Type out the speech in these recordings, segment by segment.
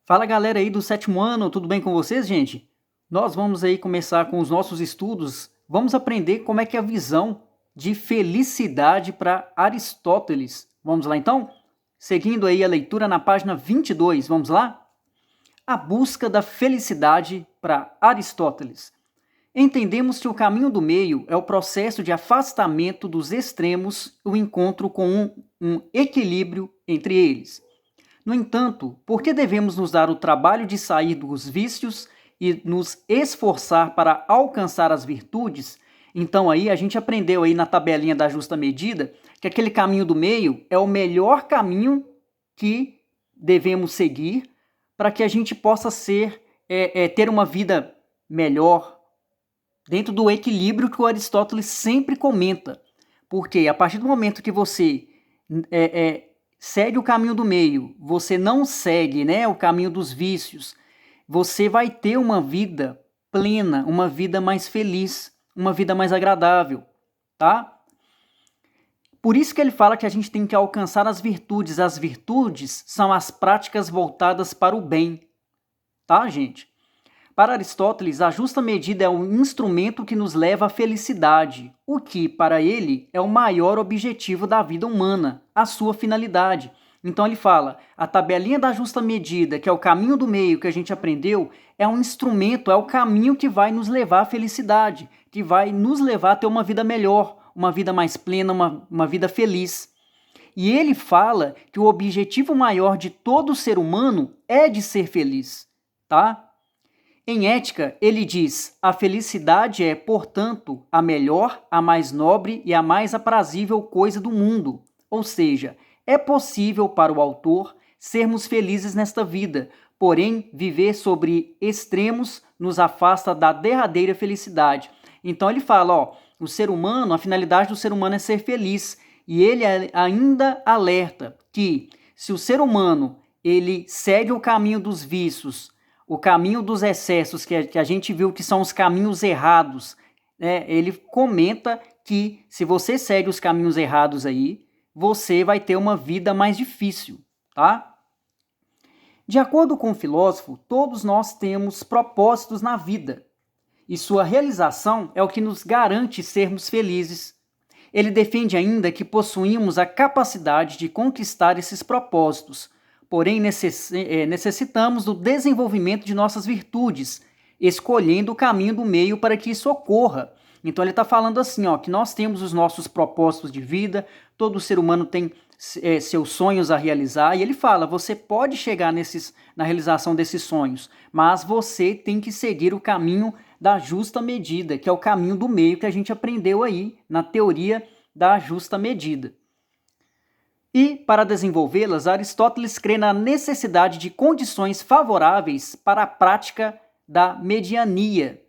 Fala galera aí do sétimo ano, tudo bem com vocês, gente? Nós vamos aí começar com os nossos estudos. Vamos aprender como é que é a visão de felicidade para Aristóteles. Vamos lá então? Seguindo aí a leitura na página 22, vamos lá? A busca da felicidade para Aristóteles. Entendemos que o caminho do meio é o processo de afastamento dos extremos e o encontro com um equilíbrio entre eles. No entanto, por que devemos nos dar o trabalho de sair dos vícios e nos esforçar para alcançar as virtudes? Então aí a gente aprendeu aí na tabelinha da justa medida que aquele caminho do meio é o melhor caminho que devemos seguir para que a gente possa ter uma vida melhor dentro do equilíbrio que o Aristóteles sempre comenta. Porque a partir do momento que você segue o caminho do meio, você não segue, né, o caminho dos vícios, você vai ter uma vida plena, uma vida mais feliz, uma vida mais agradável, tá? Por isso que ele fala que a gente tem que alcançar as virtudes. As virtudes são as práticas voltadas para o bem, tá, gente? Para Aristóteles, a justa medida é um instrumento que nos leva à felicidade, o que, para ele, é o maior objetivo da vida humana, a sua finalidade. Então ele fala, a tabelinha da justa medida, que é o caminho do meio que a gente aprendeu, é um instrumento, é o caminho que vai nos levar à felicidade, que vai nos levar a ter uma vida melhor, uma vida mais plena, uma vida feliz. E ele fala que o objetivo maior de todo ser humano é de ser feliz, tá? Em Ética, ele diz: a felicidade é, portanto, a melhor, a mais nobre e a mais aprazível coisa do mundo. Ou seja, é possível para o autor sermos felizes nesta vida, porém, viver sobre extremos nos afasta da derradeira felicidade. Então ele fala, ó, o ser humano, a finalidade do ser humano é ser feliz, e ele ainda alerta que se o ser humano ele segue o caminho dos vícios, o caminho dos excessos, que a gente viu que são os caminhos errados, né? Ele comenta que se você segue os caminhos errados aí, você vai ter uma vida mais difícil, tá? De acordo com o filósofo, todos nós temos propósitos na vida, e sua realização é o que nos garante sermos felizes. Ele defende ainda que possuímos a capacidade de conquistar esses propósitos, porém necessitamos do desenvolvimento de nossas virtudes, escolhendo o caminho do meio para que isso ocorra. Então ele está falando assim, ó, que nós temos os nossos propósitos de vida, todo ser humano tem seus sonhos a realizar, e ele fala, você pode chegar na realização desses sonhos, mas você tem que seguir o caminho da justa medida, que é o caminho do meio que a gente aprendeu aí na teoria da justa medida. E, para desenvolvê-las, Aristóteles crê na necessidade de condições favoráveis para a prática da mediania,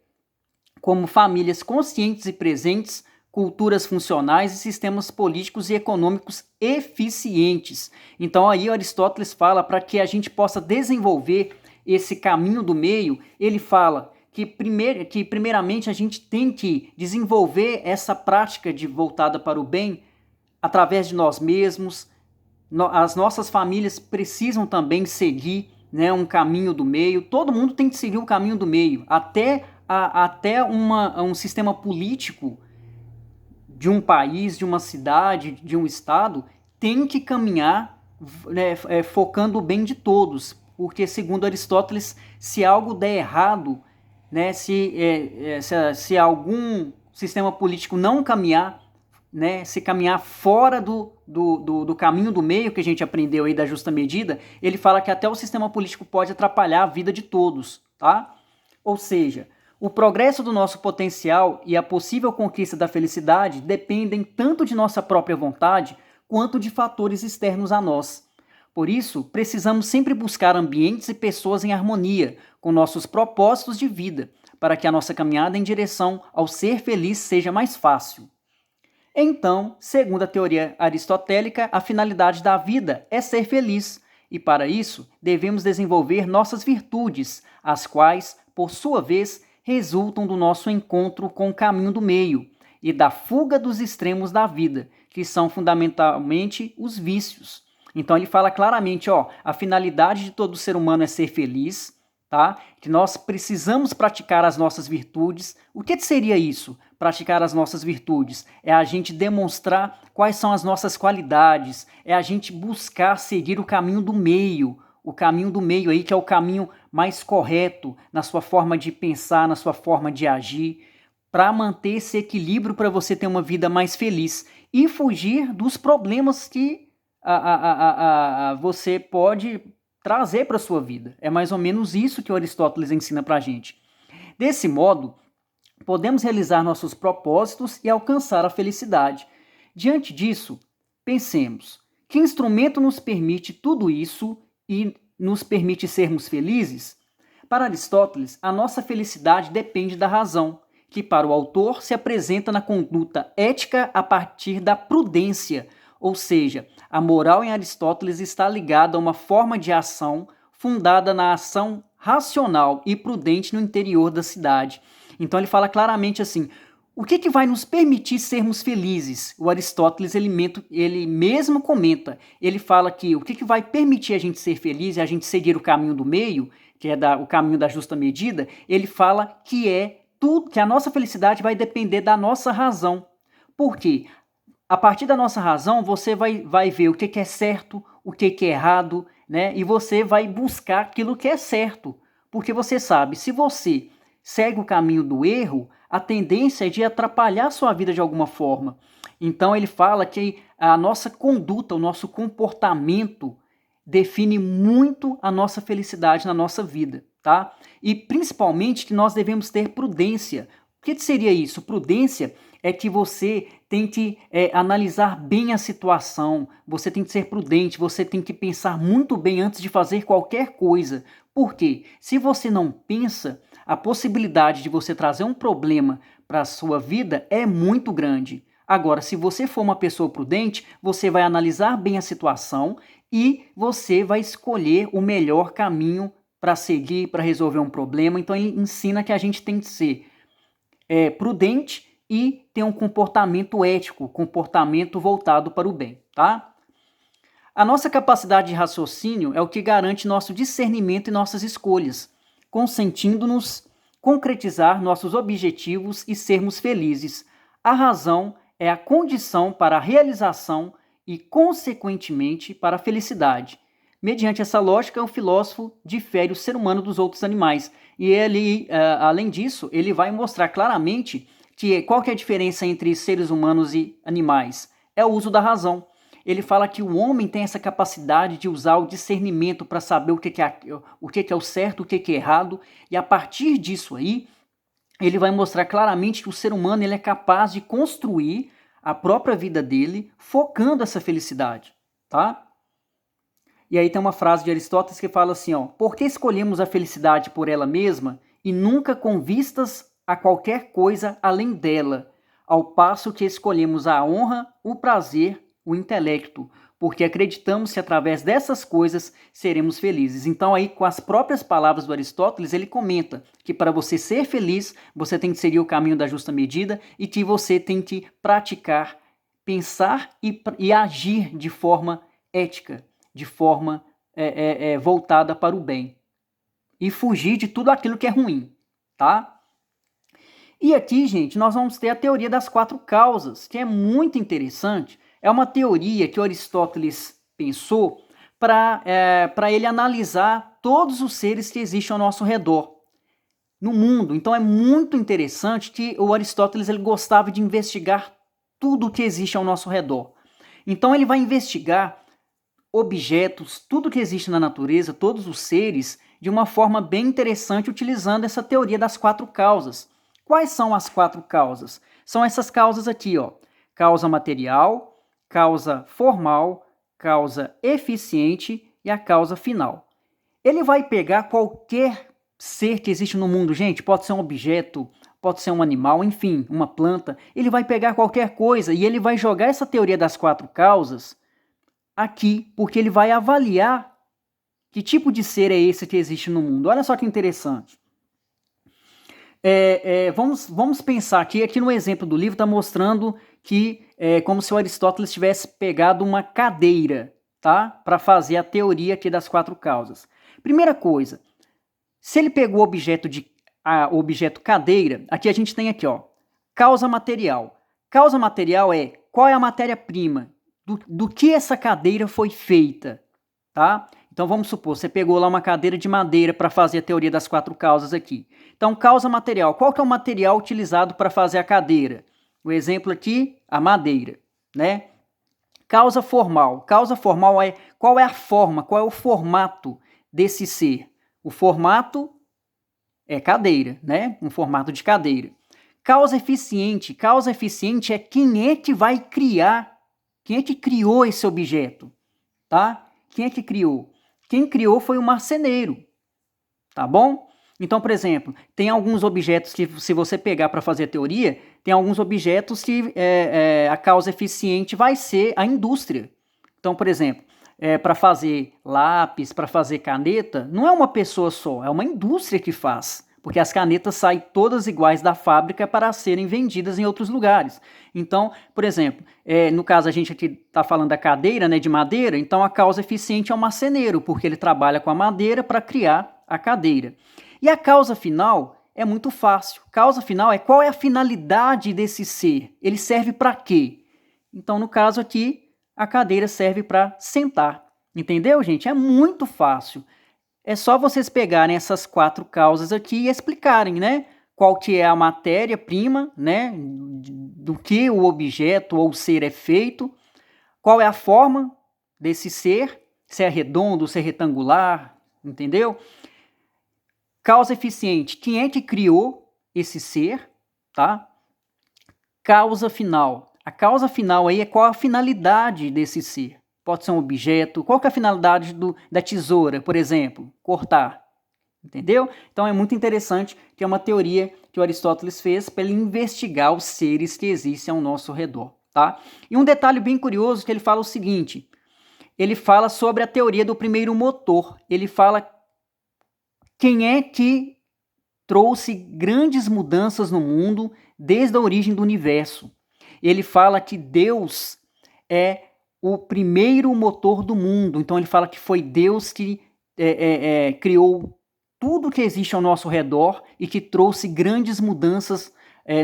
como famílias conscientes e presentes, culturas funcionais e sistemas políticos e econômicos eficientes. Então aí Aristóteles fala para que a gente possa desenvolver esse caminho do meio, ele fala que primeiramente a gente tem que desenvolver essa prática de voltada para o bem através de nós mesmos. As nossas famílias precisam também seguir, né, um caminho do meio. Todo mundo tem que seguir o caminho do meio, até um sistema político de um país, de uma cidade, de um estado, tem que caminhar, né, focando o bem de todos, porque segundo Aristóteles, se algo der errado, né, se algum sistema político não caminhar, né, se caminhar fora do caminho do meio que a gente aprendeu aí da justa medida, ele fala que até o sistema político pode atrapalhar a vida de todos, tá? Ou seja, o progresso do nosso potencial e a possível conquista da felicidade dependem tanto de nossa própria vontade quanto de fatores externos a nós. Por isso, precisamos sempre buscar ambientes e pessoas em harmonia com nossos propósitos de vida, para que a nossa caminhada em direção ao ser feliz seja mais fácil. Então, segundo a teoria aristotélica, a finalidade da vida é ser feliz, e para isso devemos desenvolver nossas virtudes, as quais, por sua vez, resultam do nosso encontro com o caminho do meio e da fuga dos extremos da vida, que são fundamentalmente os vícios. Então ele fala claramente, ó, a finalidade de todo ser humano é ser feliz, tá? Que nós precisamos praticar as nossas virtudes. O que seria isso? Praticar as nossas virtudes? É a gente demonstrar quais são as nossas qualidades, é a gente buscar seguir o caminho do meio aí, que é o caminho mais correto na sua forma de pensar, na sua forma de agir, para manter esse equilíbrio para você ter uma vida mais feliz e fugir dos problemas que você pode trazer para a sua vida. É mais ou menos isso que o Aristóteles ensina para a gente. Desse modo, podemos realizar nossos propósitos e alcançar a felicidade. Diante disso, pensemos, que instrumento nos permite tudo isso e nos permite sermos felizes? Para Aristóteles, a nossa felicidade depende da razão, que para o autor se apresenta na conduta ética a partir da prudência, ou seja, a moral em Aristóteles está ligada a uma forma de ação fundada na ação racional e prudente no interior da cidade. Então ele fala claramente assim, o que vai nos permitir sermos felizes? O Aristóteles, ele mesmo comenta, ele fala que o que vai permitir a gente ser feliz e a gente seguir o caminho do meio, que é o caminho da justa medida, ele fala que que a nossa felicidade vai depender da nossa razão. Por quê? A partir da nossa razão, você vai ver o que é certo, o que é errado, né? E você vai buscar aquilo que é certo. Porque você sabe, se você segue o caminho do erro, a tendência é de atrapalhar a sua vida de alguma forma. Então ele fala que a nossa conduta, o nosso comportamento define muito a nossa felicidade na nossa vida, tá? E principalmente que nós devemos ter prudência. O que seria isso? Prudência é que você tem que analisar bem a situação, você tem que ser prudente, você tem que pensar muito bem antes de fazer qualquer coisa. Por quê? Se você não pensa, a possibilidade de você trazer um problema para a sua vida é muito grande. Agora, se você for uma pessoa prudente, você vai analisar bem a situação e você vai escolher o melhor caminho para seguir, para resolver um problema. Então ele ensina que a gente tem que ser prudente e ter um comportamento ético, comportamento voltado para o bem, tá? A nossa capacidade de raciocínio é o que garante nosso discernimento e nossas escolhas, consentindo-nos concretizar nossos objetivos e sermos felizes. A razão é a condição para a realização e, consequentemente, para a felicidade. Mediante essa lógica, o filósofo difere o ser humano dos outros animais. E ele, além disso, ele vai mostrar claramente qual que é a diferença entre seres humanos e animais? É o uso da razão. Ele fala que o homem tem essa capacidade de usar o discernimento para saber o que é o certo, o que é errado, e a partir disso aí, ele vai mostrar claramente que o ser humano ele é capaz de construir a própria vida dele, focando essa felicidade, tá? E aí tem uma frase de Aristóteles que fala assim, ó, por que escolhemos a felicidade por ela mesma e nunca com vistas a qualquer coisa além dela, ao passo que escolhemos a honra, o prazer, o intelecto, porque acreditamos que através dessas coisas seremos felizes. Então aí, com as próprias palavras do Aristóteles, ele comenta que para você ser feliz, você tem que seguir o caminho da justa medida e que você tem que praticar, pensar e agir de forma ética, de forma voltada para o bem. E fugir de tudo aquilo que é ruim, tá? E aqui, gente, nós vamos ter a teoria das 4 causas, que é muito interessante. É uma teoria que Aristóteles pensou para ele analisar todos os seres que existem ao nosso redor, no mundo. Então é muito interessante que o Aristóteles ele gostava de investigar tudo o que existe ao nosso redor. Então ele vai investigar objetos, tudo que existe na natureza, todos os seres, de uma forma bem interessante, utilizando essa teoria das 4 causas. Quais são as 4 causas? São essas causas aqui, ó. Causa material, causa formal, causa eficiente e a causa final. Ele vai pegar qualquer ser que existe no mundo, gente, pode ser um objeto, pode ser um animal, enfim, uma planta. Ele vai pegar qualquer coisa e ele vai jogar essa teoria das 4 causas aqui, porque ele vai avaliar que tipo de ser é esse que existe no mundo. Olha só que interessante. Vamos pensar aqui no exemplo do livro está mostrando que como se o Aristóteles tivesse pegado uma cadeira, tá? Para fazer a teoria aqui das 4 causas. Primeira coisa, se ele pegou o objeto cadeira, aqui a gente tem aqui, ó, causa material. Causa material é qual é a matéria-prima, do que essa cadeira foi feita, tá? Então vamos supor, você pegou lá uma cadeira de madeira para fazer a teoria das 4 causas aqui. Então causa material, qual que é o material utilizado para fazer a cadeira? O exemplo aqui, a madeira, né? Causa formal é qual é a forma, qual é o formato desse ser. O formato é cadeira, né? Um formato de cadeira. Causa eficiente é quem é que vai criar, quem é que criou esse objeto, tá? Quem é que criou? Quem criou foi o marceneiro, tá bom? Então, por exemplo, tem alguns objetos que, se você pegar para fazer a teoria, tem alguns objetos que a causa eficiente vai ser a indústria. Então, por exemplo, para fazer lápis, para fazer caneta, não é uma pessoa só, é uma indústria que faz. Porque as canetas saem todas iguais da fábrica para serem vendidas em outros lugares. Então, por exemplo, no caso a gente aqui está falando da cadeira, né, de madeira, então a causa eficiente é o marceneiro, porque ele trabalha com a madeira para criar a cadeira. E a causa final é muito fácil. Causa final é qual é a finalidade desse ser, ele serve para quê? Então, no caso aqui, a cadeira serve para sentar. Entendeu, gente? É muito fácil. É só vocês pegarem essas 4 causas aqui e explicarem, né? Qual que é a matéria-prima, né? Do que o objeto ou ser é feito, qual é a forma desse ser, se é redondo, se é retangular, entendeu? Causa eficiente, quem é que criou esse ser, tá? Causa final. A causa final aí é qual a finalidade desse ser. Pode ser um objeto. Qual que é a finalidade da tesoura, por exemplo? Cortar. Entendeu? Então é muito interessante que é uma teoria que o Aristóteles fez para ele investigar os seres que existem ao nosso redor. Tá? E um detalhe bem curioso que ele fala o seguinte. Ele fala sobre a teoria do primeiro motor. Ele fala quem é que trouxe grandes mudanças no mundo desde a origem do universo. Ele fala que Deus é o primeiro motor do mundo. Então ele fala que foi Deus que criou tudo que existe ao nosso redor e que trouxe grandes mudanças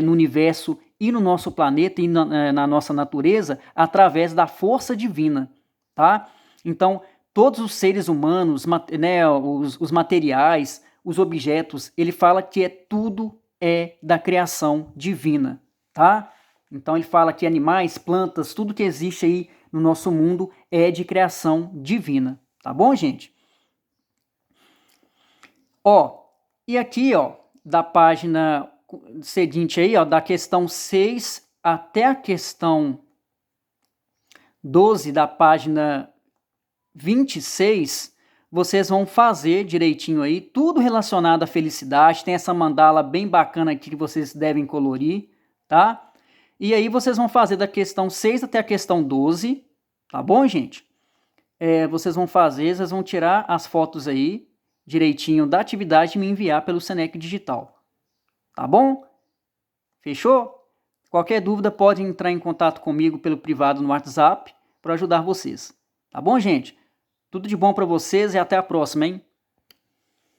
no universo e no nosso planeta e na nossa natureza através da força divina, tá? Então todos os seres humanos, né, os materiais, os objetos, ele fala que tudo é da criação divina, tá? Então ele fala que animais, plantas, tudo que existe aí no nosso mundo é de criação divina, tá bom, gente? Ó, e aqui, ó, da página seguinte aí, ó, da questão 6 até a questão 12 da página 26, vocês vão fazer direitinho aí, tudo relacionado à felicidade, tem essa mandala bem bacana aqui que vocês devem colorir, tá? E aí vocês vão fazer da questão 6 até a questão 12, tá bom, gente? Vocês vão fazer, vocês vão tirar as fotos aí, direitinho da atividade e me enviar pelo Senec Digital, tá bom? Fechou? Qualquer dúvida pode entrar em contato comigo pelo privado no WhatsApp para ajudar vocês, tá bom, gente? Tudo de bom para vocês e até a próxima, hein?